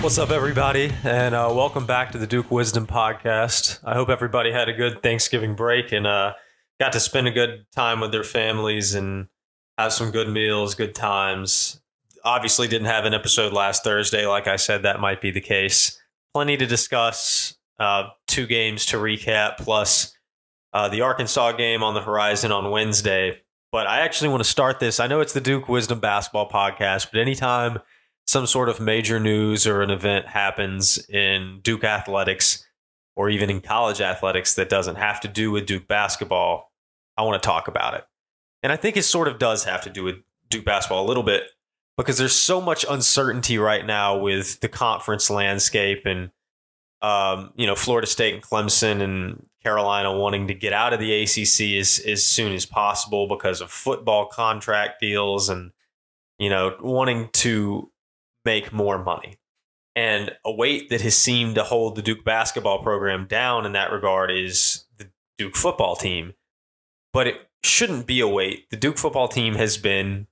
What's up, everybody, and welcome back to the Duke Wisdom Podcast. I hope everybody had a good Thanksgiving break and got to spend a good time with their families and have some good meals, good times. Obviously didn't have an episode last Thursday. Like I said, that might be the case. Plenty to discuss, 2 games to recap, plus the Arkansas game on the horizon on Wednesday. But I actually want to start this. I know it's the Duke Wisdom Basketball Podcast, but anytime some sort of major news or an event happens in Duke athletics or even in college athletics that doesn't have to do with Duke basketball, I want to talk about it. And I think it sort of does have to do with Duke basketball a little bit because there's so much uncertainty right now with the conference landscape and, Florida State and Clemson and Carolina wanting to get out of the ACC as soon as possible because of football contract deals and, wanting to make more money. And a weight that has seemed to hold the Duke basketball program down in that regard is the Duke football team. But it shouldn't be a weight. The Duke football team has been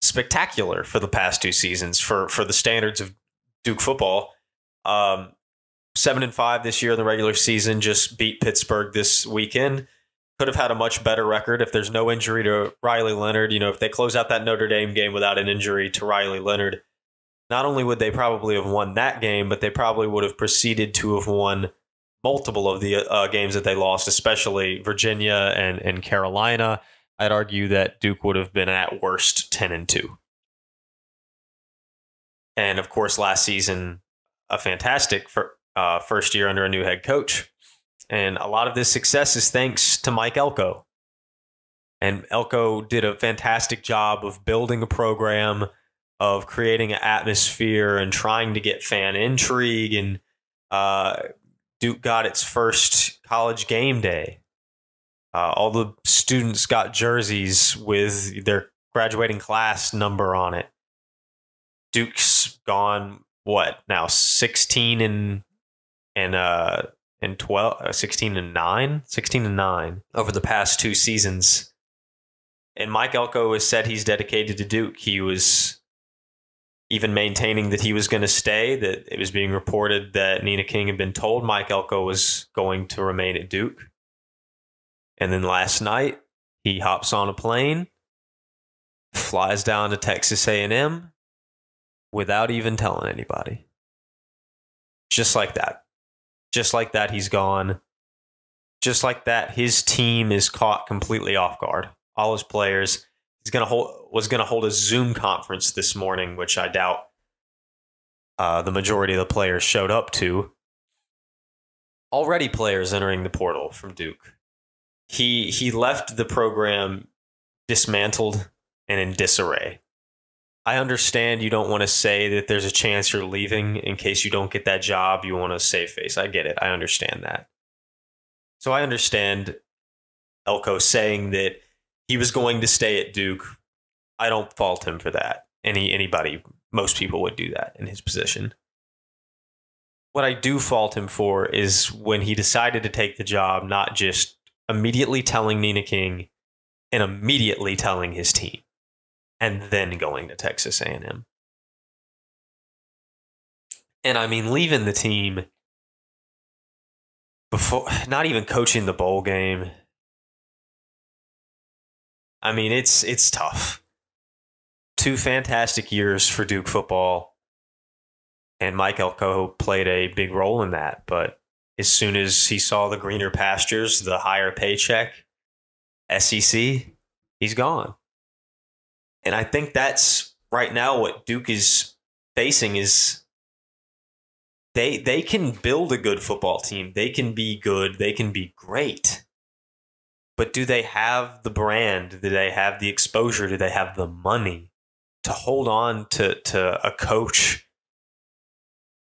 spectacular for the past 2 seasons for the standards of Duke football. 7-5 this year in the regular season, just beat Pittsburgh this weekend. Could have had a much better record if there's no injury to Riley Leonard. If they close out that Notre Dame game without an injury to Riley Leonard, not only would they probably have won that game, but they probably would have proceeded to have won multiple of the games that they lost, especially Virginia and Carolina. I'd argue that Duke would have been at worst 10-2. And of course, last season, a fantastic first year under a new head coach. And a lot of this success is thanks to Mike Elko. And Elko did a fantastic job of building a program, of creating an atmosphere and trying to get fan intrigue. And Duke got its first college game day. All the students got jerseys with their graduating class number on it. Duke's gone, 16 and 12, 16 and 9 over the past 2 seasons. And Mike Elko has said he's dedicated to Duke. He was even maintaining that he was going to stay, that it was being reported that Nina King had been told Mike Elko was going to remain at Duke. And then last night, he hops on a plane, flies down to Texas A&M without even telling anybody. Just like that. Just like that, he's gone. Just like that, his team is caught completely off guard. All his players. Was going to hold a Zoom conference this morning, which I doubt the majority of the players showed up to. Already players entering the portal from Duke. He left the program dismantled and in disarray. I understand you don't want to say that there's a chance you're leaving in case you don't get that job. You want to save face. I get it. I understand that. So I understand Elko saying that he was going to stay at Duke. I don't fault him for that. Most people would do that in his position. What I do fault him for is when he decided to take the job, not just immediately telling Nina King and immediately telling his team, and then going to Texas A&M. And I mean, leaving the team before, not even coaching the bowl game. I mean, it's tough. 2 fantastic years for Duke football, and Mike Elko played a big role in that. But as soon as he saw the greener pastures, the higher paycheck, SEC, he's gone. And I think that's right now what Duke is facing is they can build a good football team. They can be good. They can be great. But do they have the brand? Do they have the exposure? Do they have the money to hold on to a coach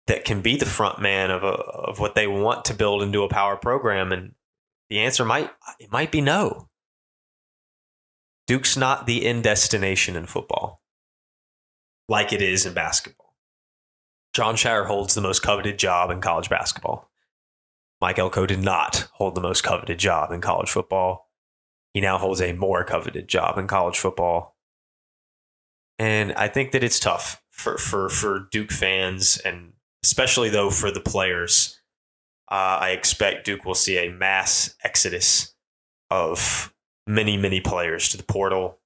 that can be the front man of what they want to build into a power program? And the answer might be no. Duke's not the end destination in football like it is in basketball. Jon Scheyer holds the most coveted job in college basketball. Mike Elko did not hold the most coveted job in college football. He now holds a more coveted job in college football. And I think that it's tough for Duke fans, and especially though for the players. I expect Duke will see a mass exodus of many players to the portal,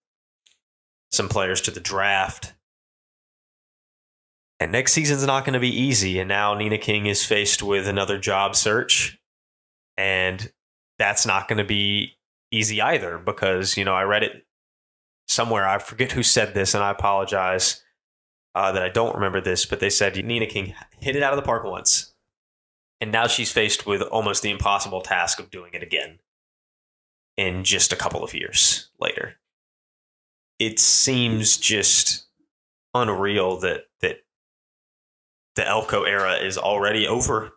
some players to the draft. And next season's not going to be easy. And now Nina King is faced with another job search. And that's not going to be easy either, because, I read it somewhere. I forget who said this, and I apologize that I don't remember this, but they said Nina King hit it out of the park once. And now she's faced with almost the impossible task of doing it again in just a couple of years later. It seems just unreal that the Elko era is already over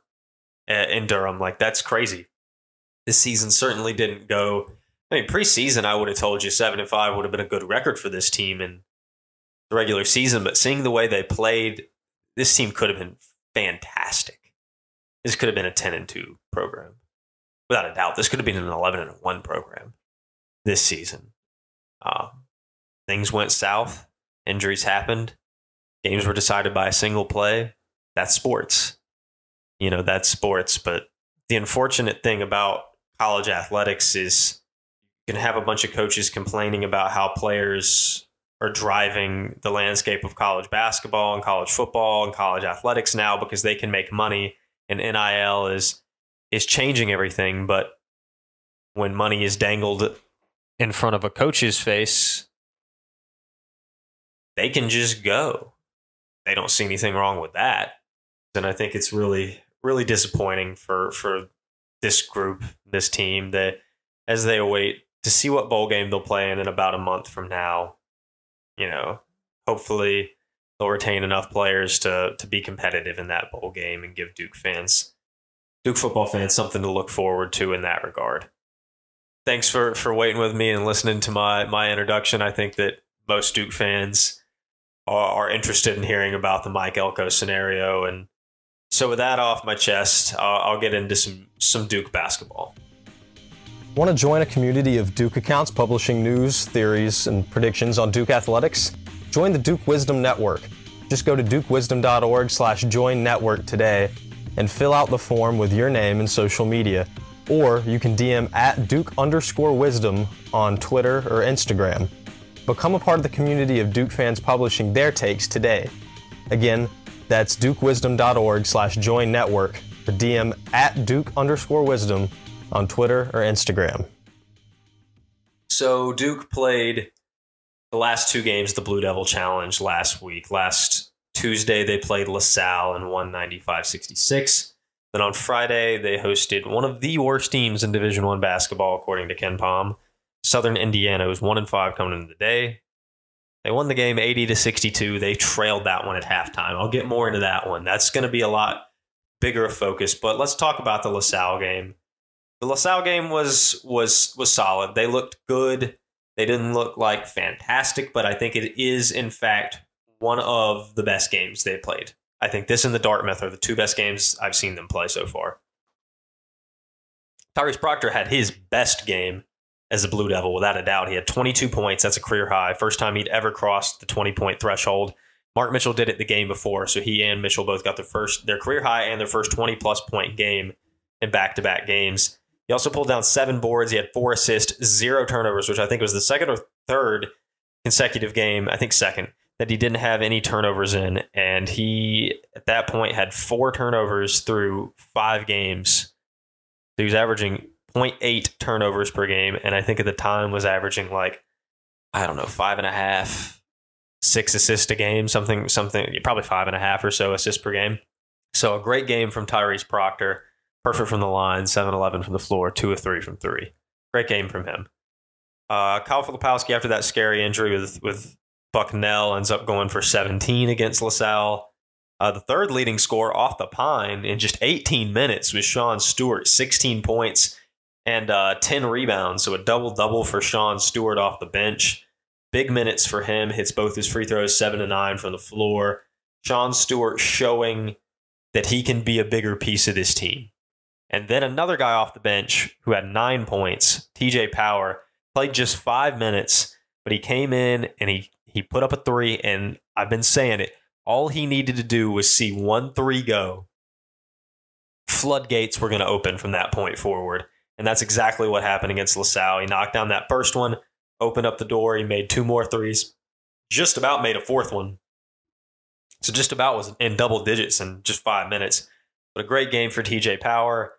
in Durham. Like, that's crazy. This season certainly didn't go. I mean, preseason, I would have told you 7-5 would have been a good record for this team in the regular season. But seeing the way they played, this team could have been fantastic. This could have been a 10-2 program, without a doubt. This could have been an 11-1 program this season. Things went south. Injuries happened. Games were decided by a single play. That's sports. That's sports. But the unfortunate thing about college athletics is you can have a bunch of coaches complaining about how players are driving the landscape of college basketball and college football and college athletics now because they can make money, and NIL is changing everything. But when money is dangled in front of a coach's face, they can just go. They don't see anything wrong with that. And I think it's really, really disappointing for this group, this team, that as they await to see what bowl game they'll play in about a month from now, hopefully they'll retain enough players to be competitive in that bowl game and give Duke football fans something to look forward to in that regard. Thanks for waiting with me and listening to my introduction. I think that most Duke fans are interested in hearing about the Mike Elko scenario. And so with that off my chest, I'll get into some Duke basketball. Want to join a community of Duke accounts publishing news, theories, and predictions on Duke athletics? Join the Duke Wisdom Network. Just go to dukewisdom.org/join network today and fill out the form with your name and social media. Or you can DM at Duke_wisdom on Twitter or Instagram. Become a part of the community of Duke fans publishing their takes today. Again, that's dukewisdom.org/join network or DM at Duke_wisdom on Twitter or Instagram. So Duke played the last two games of the Blue Devil Challenge last week. Last Tuesday, they played LaSalle and won 95-66. Then on Friday, they hosted one of the worst teams in Division I basketball, according to Ken Pom. Southern Indiana was 1-5 coming into the day. They won the game 80-62. They trailed that one at halftime. I'll get more into that one. That's going to be a lot bigger of focus. But let's talk about the LaSalle game. The LaSalle game was solid. They looked good. They didn't look like fantastic, but I think it is, in fact, one of the best games they've played. I think this and the Dartmouth are the two best games I've seen them play so far. Tyrese Proctor had his best game as a Blue Devil, without a doubt. He had 22 points. That's a career high. First time he'd ever crossed the 20-point threshold. Mark Mitchell did it the game before, so he and Mitchell both got their career high and their first 20-plus point game in back-to-back games. He also pulled down 7 boards. He had 4 assists, 0 turnovers, which I think was the second or third consecutive game, I think second, that he didn't have any turnovers in. And he, at that point, had 4 turnovers through 5 games. So he was averaging 0.8 turnovers per game, and I think at the time was averaging 5.5, 6 assists a game, something, probably 5.5 or so assists per game. So a great game from Tyrese Proctor. Perfect from the line, 7-11 from the floor, 2 of 3 from 3. Great game from him. Kyle Filipowski, after that scary injury with Bucknell, ends up going for 17 against LaSalle. The third leading scorer off the Pine in just 18 minutes was Sean Stewart, 16 points and 10 rebounds. So a double-double for Sean Stewart off the bench. Big minutes for him. Hits both his free throws, 7 of 9 from the floor. Sean Stewart showing that he can be a bigger piece of this team. And then another guy off the bench who had 9 points, TJ Power, played just 5 minutes, but he came in and he put up a 3, and I've been saying it, All he needed to do was see 1-3 go. Floodgates were going to open from that point forward. And that's exactly what happened against LaSalle. He knocked down that first one, opened up the door. He made 2 more threes, just about made a 4th one. So just about was in double digits in just 5 minutes. But a great game for TJ Power.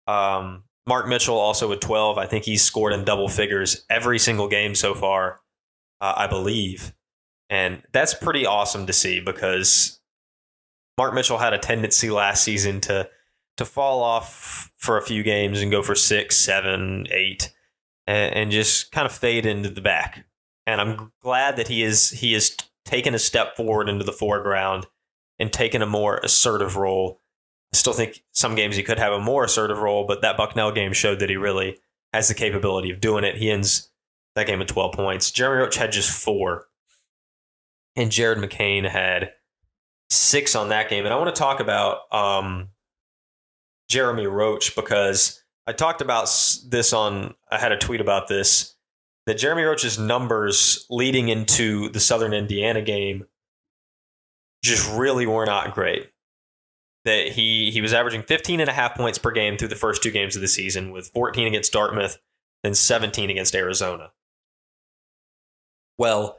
Mark Mitchell also with 12. I think he's scored in double figures every single game so far, I believe. And that's pretty awesome to see because Mark Mitchell had a tendency last season to fall off for a few games and go for 6, 7, 8, and just kind of fade into the back. And I'm glad that he is taken a step forward into the foreground and taken a more assertive role. I still think some games he could have a more assertive role, but that Bucknell game showed that he really has the capability of doing it. He ends that game with 12 points. Jeremy Roach had just 4, and Jared McCain had 6 on that game. And I want to talk about Jeremy Roach because I talked about this I had a tweet about this, that Jeremy Roach's numbers leading into the Southern Indiana game just really were not great. That he was averaging 15.5 points per game through the first 2 games of the season, with 14 against Dartmouth, then 17 against Arizona. Well,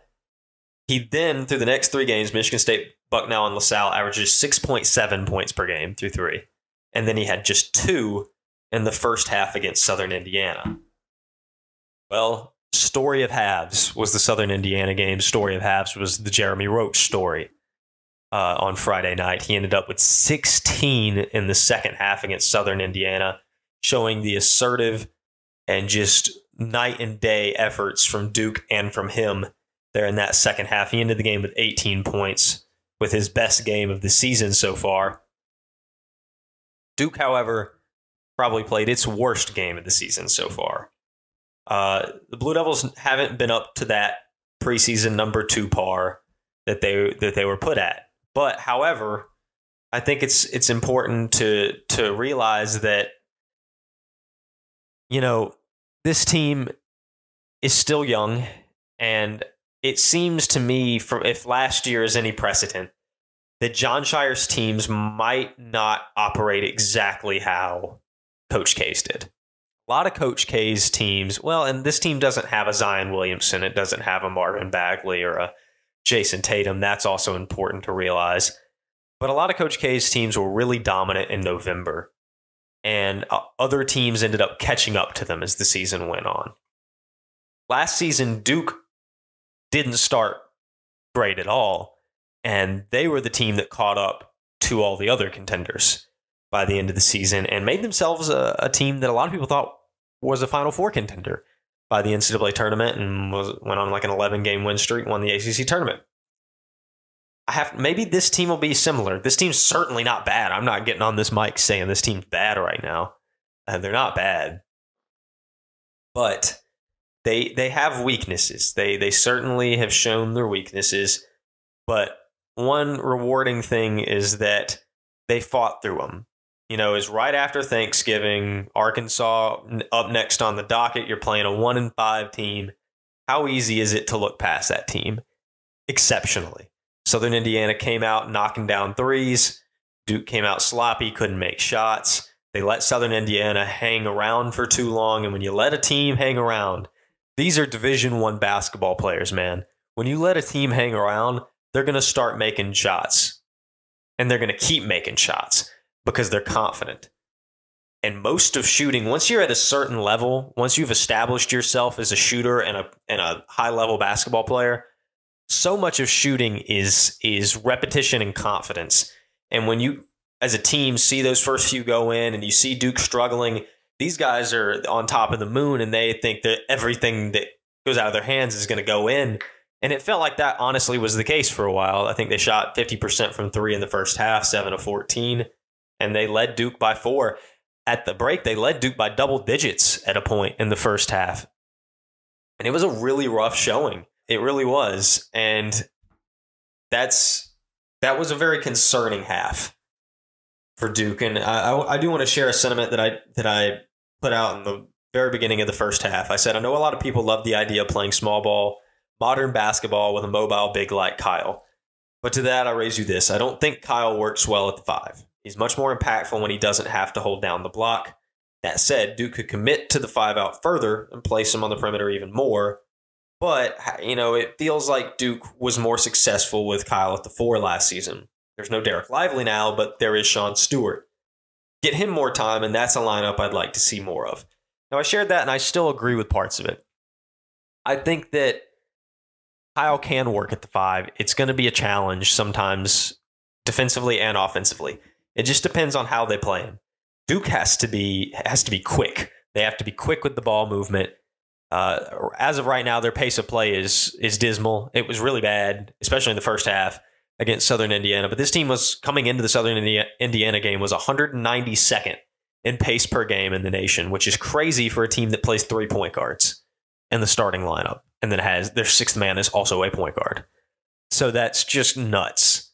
he then, through the next 3 games, Michigan State, Bucknell, and LaSalle, averages 6.7 points per game through 3. And then he had just 2 in the first half against Southern Indiana. Well, story of halves was the Southern Indiana game. Story of halves was the Jeremy Roach story. On Friday night, he ended up with 16 in the second half against Southern Indiana, showing the assertive and just night and day efforts from Duke and from him there in that second half. He ended the game with 18 points, with his best game of the season so far. Duke, however, probably played its worst game of the season so far. The Blue Devils haven't been up to that preseason number 2 par that they were put at. But, however, I think it's important to realize that, you know, this team is still young, and it seems to me, if last year is any precedent, that Jon Scheyer's teams might not operate exactly how Coach K's did. A lot of Coach K's teams, well, and this team doesn't have a Zion Williamson, it doesn't have a Marvin Bagley or a Jason Tatum. That's also important to realize. But a lot of Coach K's teams were really dominant in November, and other teams ended up catching up to them as the season went on. Last season, Duke didn't start great at all, and they were the team that caught up to all the other contenders by the end of the season and made themselves a team that a lot of people thought was a Final Four contender by the NCAA tournament, and went on like an 11-game win streak, won the ACC tournament. Maybe this team will be similar. This team's certainly not bad. I'm not getting on this mic saying this team's bad right now. They're not bad. But they have weaknesses. They certainly have shown their weaknesses. But one rewarding thing is that they fought through them. You know, is right after Thanksgiving, Arkansas up next on the docket. You're playing a 1-5 team. How easy is it to look past that team? Exceptionally. Southern Indiana came out knocking down threes. Duke came out sloppy, couldn't make shots. They let Southern Indiana hang around for too long. And when you let a team hang around, these are Division I basketball players, man. When you let a team hang around, they're going to start making shots. And they're going to keep making shots because they're confident. And most of shooting, once you're at a certain level, once you've established yourself as a shooter and a high-level basketball player, so much of shooting is repetition and confidence. And when you, as a team, see those first few go in and you see Duke struggling, these guys are on top of the moon and they think that everything that goes out of their hands is going to go in. And it felt like that honestly was the case for a while. I think they shot 50% from 3 in the first half, 7 of 14, and they led Duke by 4. At the break, they led Duke by double digits at a point in the first half. And it was a really rough showing. It really was. And that was a very concerning half for Duke. And I do want to share a sentiment that I put out in the very beginning of the first half. I said, I know a lot of people love the idea of playing small ball, modern basketball with a mobile big like Kyle. But to that, I raise you this. I don't think Kyle works well at the 5. He's much more impactful when he doesn't have to hold down the block. That said, Duke could commit to the 5 out further and place him on the perimeter even more. But, it feels like Duke was more successful with Kyle at the 4 last season. There's no Derek Lively now, but there is Sean Stewart. Get him more time, and that's a lineup I'd like to see more of. Now, I shared that, and I still agree with parts of it. I think that Kyle can work at the 5. It's going to be a challenge sometimes defensively and offensively. It just depends on how they play him. Duke has to be quick. They have to be quick with the ball movement. As of right now, their pace of play is dismal. It was really bad, especially in the first half against Southern Indiana. But this team was coming into the Southern Indiana game was 192nd in pace per game in the nation, which is crazy for a team that plays 3 point guards in the starting lineup, and then has their 6th man is also a point guard. So that's just nuts,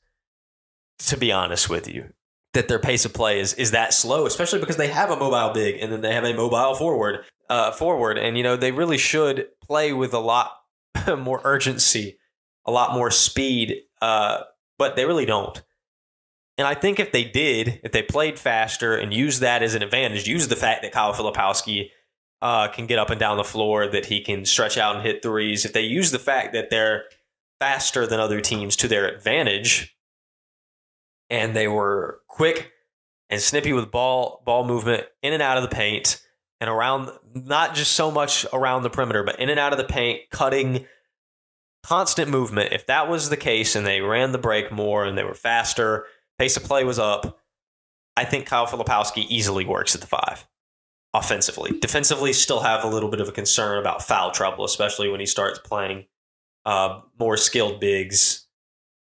to be honest with you, that their pace of play is that slow, especially because they have a mobile big and then they have a mobile forward. And, they really should play with a lot more urgency, a lot more speed, but they really don't. And I think if they played faster and used that as an advantage, use the fact that Kyle Filipowski can get up and down the floor, that he can stretch out and hit threes, if they use the fact that they're faster than other teams to their advantage, and they were quick and snippy with ball movement in and out of the paint and around, not just so much around the perimeter, but in and out of the paint, cutting, constant movement. If that was the case and they ran the break more and they were faster, pace of play was up, I think Kyle Filipowski easily works at the 5 offensively. Defensively, still have a little bit of a concern about foul trouble, especially when he starts playing more skilled bigs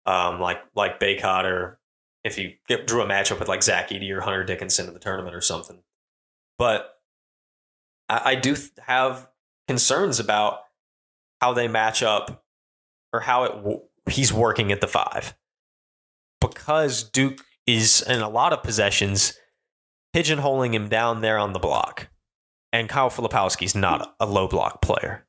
like Bacot, or if you drew a matchup with like Zach Edey or Hunter Dickinson in the tournament or something. But I do have concerns about how they match up, or how he's working at the 5. Because Duke is, in a lot of possessions, pigeonholing him down there on the block. And Kyle Filipowski's not a low block player.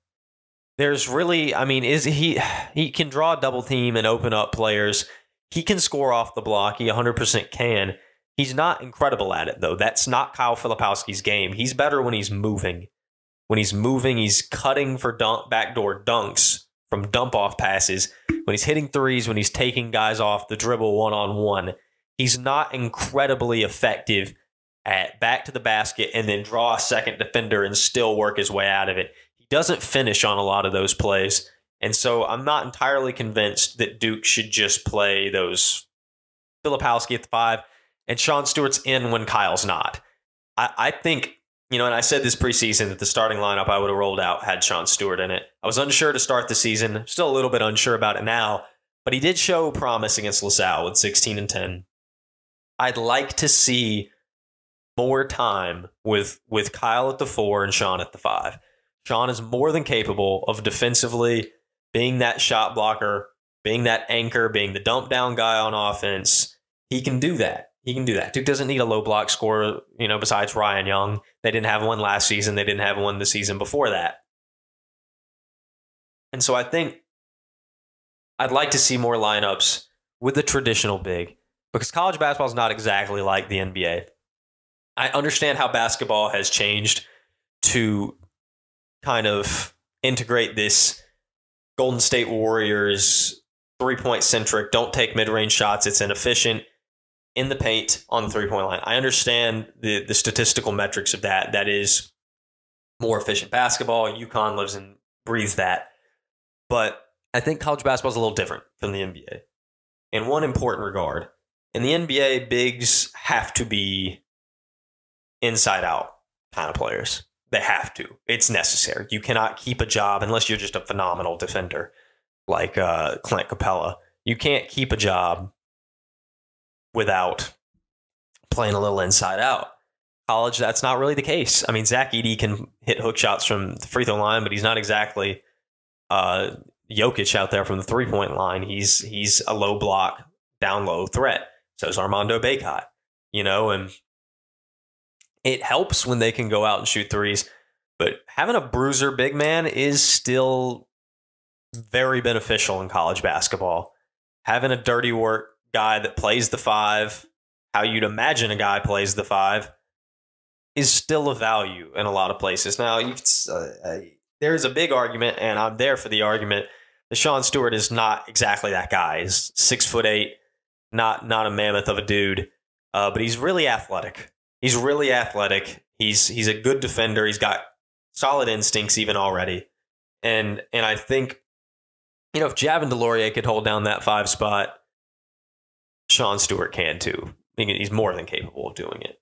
There's really, he can draw a double team and open up players. He can score off the block. He 100% can. He's not incredible at it, though. That's not Kyle Filipowski's game. He's better when he's moving. When he's moving, he's cutting for backdoor dunks from dump-off passes. When he's hitting threes, when he's taking guys off the dribble one-on-one. He's not incredibly effective at back to the basket and then draw a second defender and still work his way out of it. He doesn't finish on a lot of those plays. And so I'm not entirely convinced that Duke should just play those Filipowski at the 5 and Sean Stewart's in when Kyle's not. I think, and I said this preseason that the starting lineup I would have rolled out had Sean Stewart in it. I was unsure to start the season. Still a little bit unsure about it now, but he did show promise against LaSalle with 16 and 10. I'd like to see more time with Kyle at the 4 and Sean at the 5. Sean is more than capable of defensively being that shot blocker, being that anchor, being the dump down guy on offense. He can do that. Duke doesn't need a low block scorer, besides Ryan Young. They didn't have one last season. They didn't have one the season before that. And so I think I'd like to see more lineups with the traditional big, because college basketball is not exactly like the NBA. I understand how basketball has changed to kind of integrate this Golden State Warriors 3-point centric, don't take mid-range shots, it's inefficient, in the paint on the 3-point line. I understand the statistical metrics of that. That is more efficient basketball. UConn lives and breathes that. But I think college basketball is a little different from the NBA in one important regard. In the NBA, bigs have to be inside-out kind of players. They have to. It's necessary. You cannot keep a job unless you're just a phenomenal defender like Clint Capella. You can't keep a job without playing a little inside out. College, that's not really the case. Zach Edey can hit hook shots from the free throw line, but he's not exactly Jokic out there from the 3-point line. He's a low block, down low threat. So is Armando Bacot, and it helps when they can go out and shoot threes. But having a bruiser big man is still very beneficial in college basketball. having a dirty work guy that plays the 5, how you'd imagine a guy plays the 5, is still a value in a lot of places. Now, there's a big argument, and I'm there for the argument, that Sean Stewart is not exactly that guy. He's 6'8", not a mammoth of a dude, but he's really athletic. He's really athletic. He's a good defender. He's got solid instincts even already. And I think, if Javin DeLaurier could hold down that 5 spot, Sean Stewart can too. He's more than capable of doing it.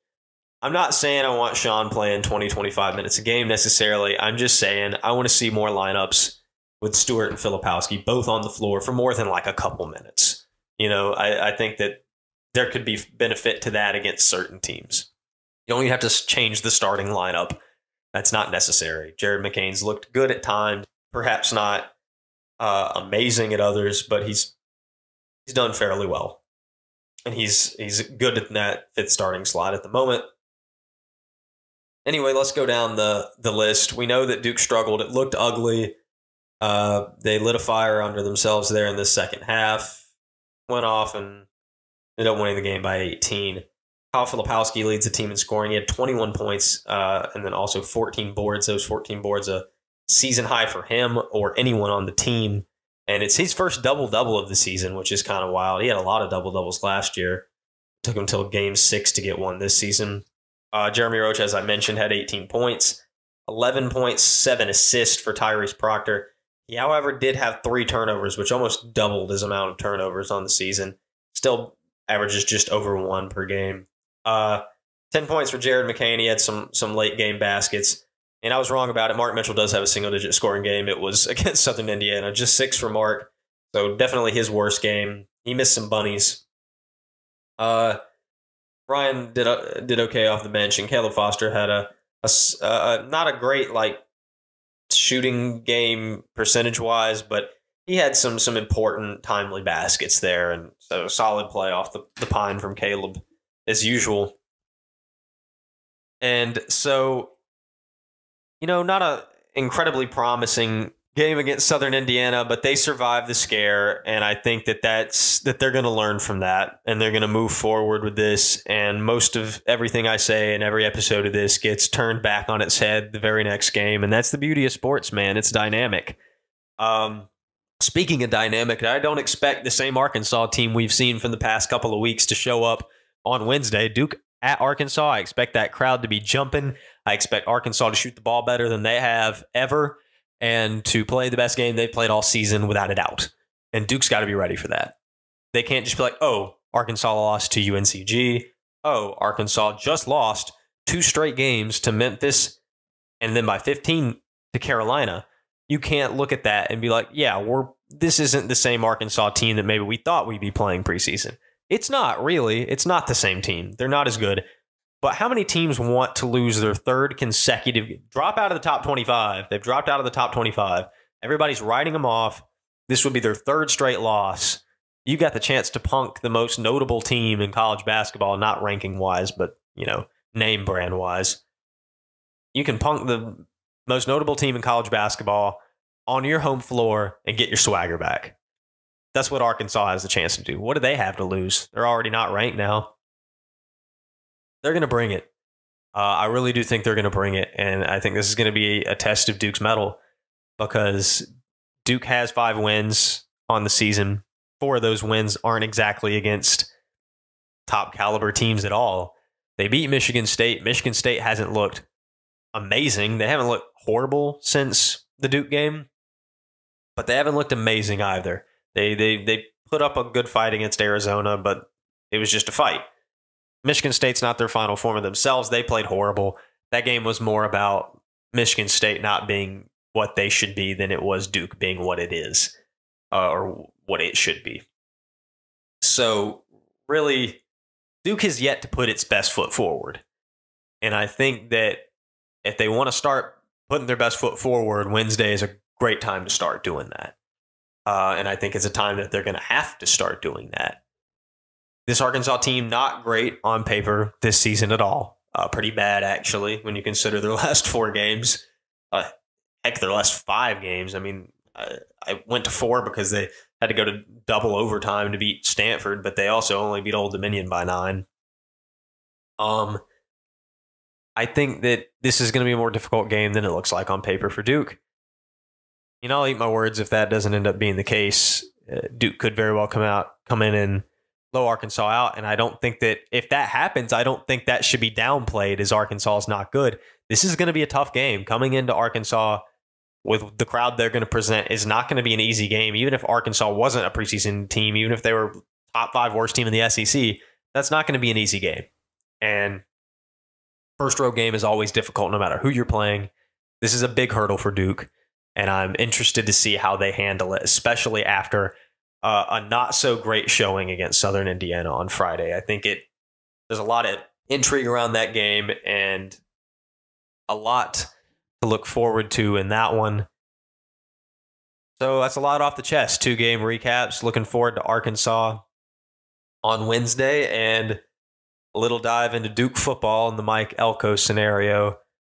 I'm not saying I want Sean playing 20, 25 minutes a game necessarily. I'm just saying I want to see more lineups with Stewart and Filipowski both on the floor for more than like a couple minutes. I think that there could be benefit to that against certain teams. You don't even have to change the starting lineup. That's not necessary. Jared McCain's looked good at times, perhaps not amazing at others, but he's done fairly well. And he's good at that 5th starting slot at the moment. Anyway, let's go down the list. We know that Duke struggled. It looked ugly. They lit a fire under themselves there in the second half. Went off and ended up winning the game by 18. Kyle Filipowski leads the team in scoring. He had 21 points and then also 14 boards. Those 14 boards a season high for him or anyone on the team. And it's his first double-double of the season, which is kind of wild. He had a lot of double-doubles last year. It took him until Game 6 to get one this season. Jeremy Roach, as I mentioned, had 18 points, 11 points, 7 assists for Tyrese Proctor. He, however, did have 3 turnovers, which almost doubled his amount of turnovers on the season. Still averages just over 1 per game. 10 points for Jared McCain. He had some late game baskets. And I was wrong about it. Mark Mitchell does have a single-digit scoring game. It was against Southern Indiana. Just 6 for Mark. So definitely his worst game. He missed some bunnies. Ryan did okay off the bench, and Caleb Foster had a not a great shooting game percentage-wise, but he had some important timely baskets there, and so solid play off the pine from Caleb as usual. And so, not a incredibly promising game against Southern Indiana, but they survived the scare, and I think that they're going to learn from that, and they're going to move forward with this, and most of everything I say in every episode of this gets turned back on its head the very next game, and that's the beauty of sports, man. It's dynamic. Speaking of dynamic, I don't expect the same Arkansas team we've seen from the past couple of weeks to show up on Wednesday. Duke at Arkansas, I expect that crowd to be jumping. I expect Arkansas to shoot the ball better than they have ever and to play the best game they've played all season without a doubt. And Duke's got to be ready for that. They can't just be like, oh, Arkansas lost to UNCG. Oh, Arkansas just lost 2 straight games to Memphis and then by 15 to Carolina. You can't look at that and be like, yeah, this isn't the same Arkansas team that maybe we thought we'd be playing preseason. It's not really. It's not the same team. They're not as good. But how many teams want to lose their 3rd consecutive, drop out of the top 25? They've dropped out of the top 25. Everybody's writing them off. This would be their 3rd straight loss. You got the chance to punk the most notable team in college basketball, not ranking-wise, but, name brand-wise. You can punk the most notable team in college basketball on your home floor and get your swagger back. That's what Arkansas has the chance to do. What do they have to lose? They're already not ranked now. They're going to bring it. I really do think they're going to bring it, and I think this is going to be a test of Duke's mettle because Duke has 5 wins on the season. 4 of those wins aren't exactly against top caliber teams at all. They beat Michigan State. Michigan State hasn't looked amazing. They haven't looked horrible since the Duke game, but they haven't looked amazing either. They put up a good fight against Arizona, but it was just a fight. Michigan State's not their final form of themselves. They played horrible. That game was more about Michigan State not being what they should be than it was Duke being what it is, or what it should be. So, really, Duke has yet to put its best foot forward. And I think that if they want to start putting their best foot forward, Wednesday is a great time to start doing that. And I think it's a time that they're going to have to start doing that. This Arkansas team, not great on paper this season at all. Pretty bad, actually, when you consider their last 4 games. Heck, their last 5 games. I mean, I went to 4 because they had to go to double overtime to beat Stanford, but they also only beat Old Dominion by 9. I think that this is going to be a more difficult game than it looks like on paper for Duke. I'll eat my words if that doesn't end up being the case. Duke could very well come in and blow Arkansas out. And I don't think that if that happens, I don't think that should be downplayed as Arkansas is not good. This is going to be a tough game. Coming into Arkansas with the crowd they're going to present is not going to be an easy game. Even if Arkansas wasn't a preseason team, even if they were top 5 worst team in the SEC, that's not going to be an easy game. And first road game is always difficult no matter who you're playing. This is a big hurdle for Duke, and I'm interested to see how they handle it, especially after a not so great showing against Southern Indiana on Friday. I think there's a lot of intrigue around that game and a lot to look forward to in that one. So that's a lot off the chest. 2 game recaps. Looking forward to Arkansas on Wednesday, and a little dive into Duke football and the Mike Elko scenario.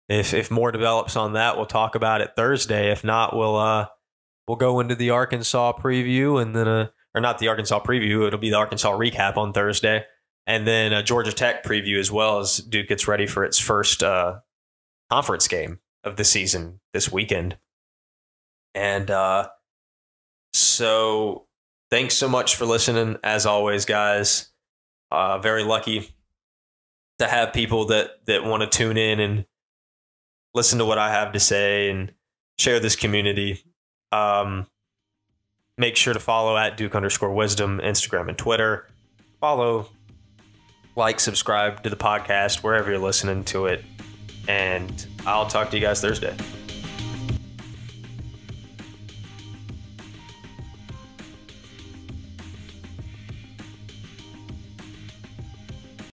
If more develops on that, we'll talk about it Thursday. If not, we'll go into the Arkansas preview, and then or not the Arkansas preview. It'll be the Arkansas recap on Thursday, and then a Georgia Tech preview as well as Duke gets ready for its first conference game of the season this weekend. And so thanks so much for listening. As always, guys, very lucky to have people that want to tune in and listen to what I have to say and share this community. Make sure to follow at Duke_Wisdom, Instagram and Twitter. Follow, like, subscribe to the podcast wherever you're listening to it. And I'll talk to you guys Thursday.